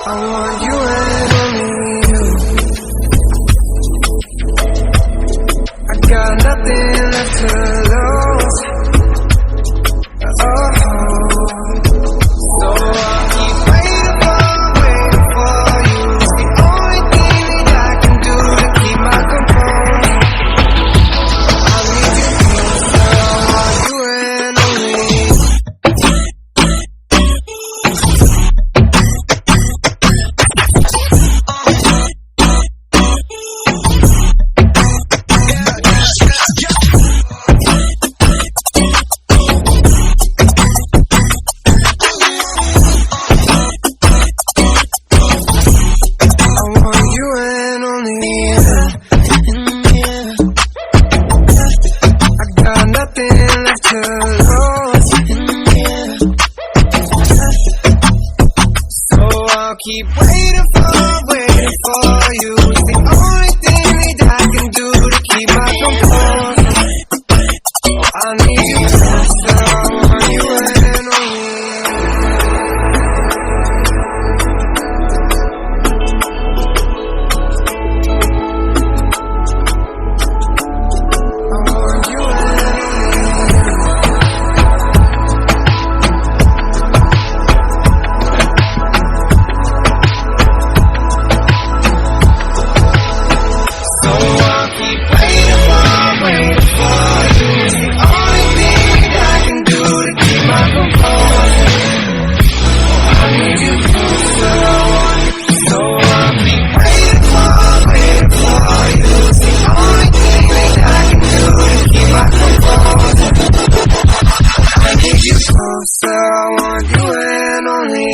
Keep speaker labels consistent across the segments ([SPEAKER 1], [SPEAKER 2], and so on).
[SPEAKER 1] want you and only you. I got nothing left to lose. Oh, so I'll keep waiting for you. It's the only thing that I can do to keep my composure. I need you closer. I want you and only you. Keep waiting for you. It's the only thing that I can do to keep my composure. I need you closer. I want you and only I want you and so I want you and only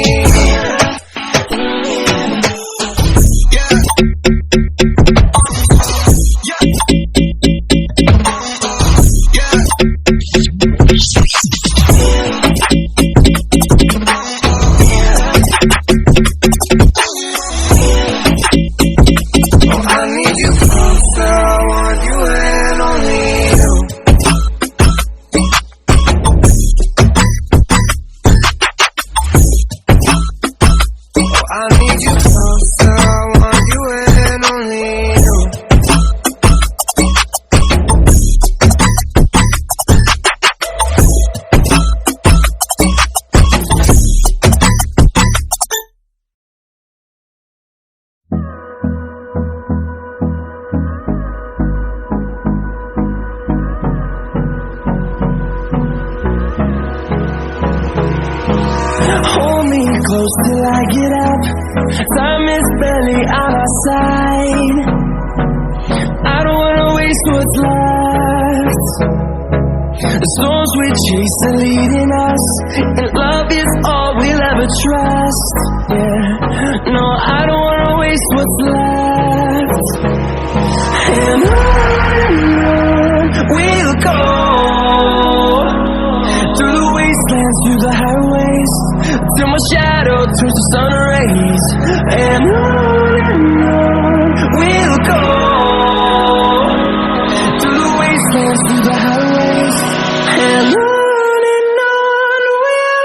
[SPEAKER 1] I need you closer. I want you and only you. I need you closer, I want you and only you. Hold me close till I get up. Time is barely on our side. I don't wanna waste what's left. The storms we chase are leading us, and love is all we'll ever trust. Yeah, no, I don't wanna waste what's left. And on we'll go, through the wastelands, through the highways, till my shadow turns to sun rays. And on we'll go, through the wastelands, through the highways. And on we'll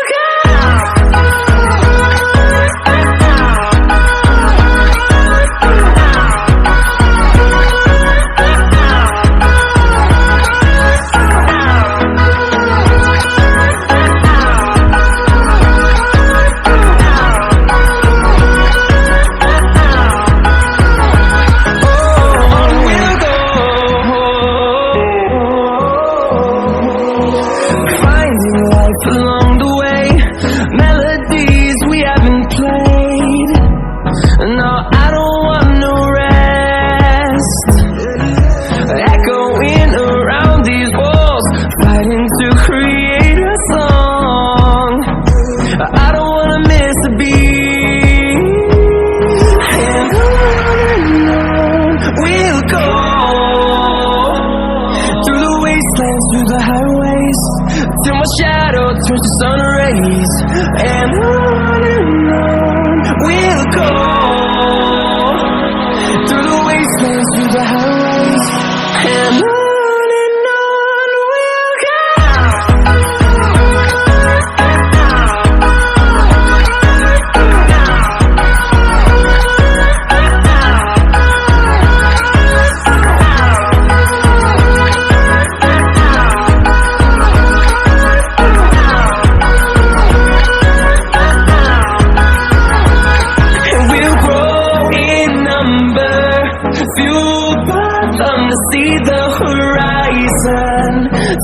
[SPEAKER 1] go. Through the highways, till my shadow turns to sun rays. And on we'll go, through the wastelands, through the highways. And on we'll go.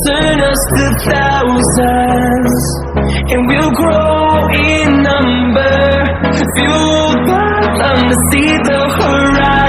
[SPEAKER 1] turn us to thousands, and we'll grow in number, fueled by love to see the horizon.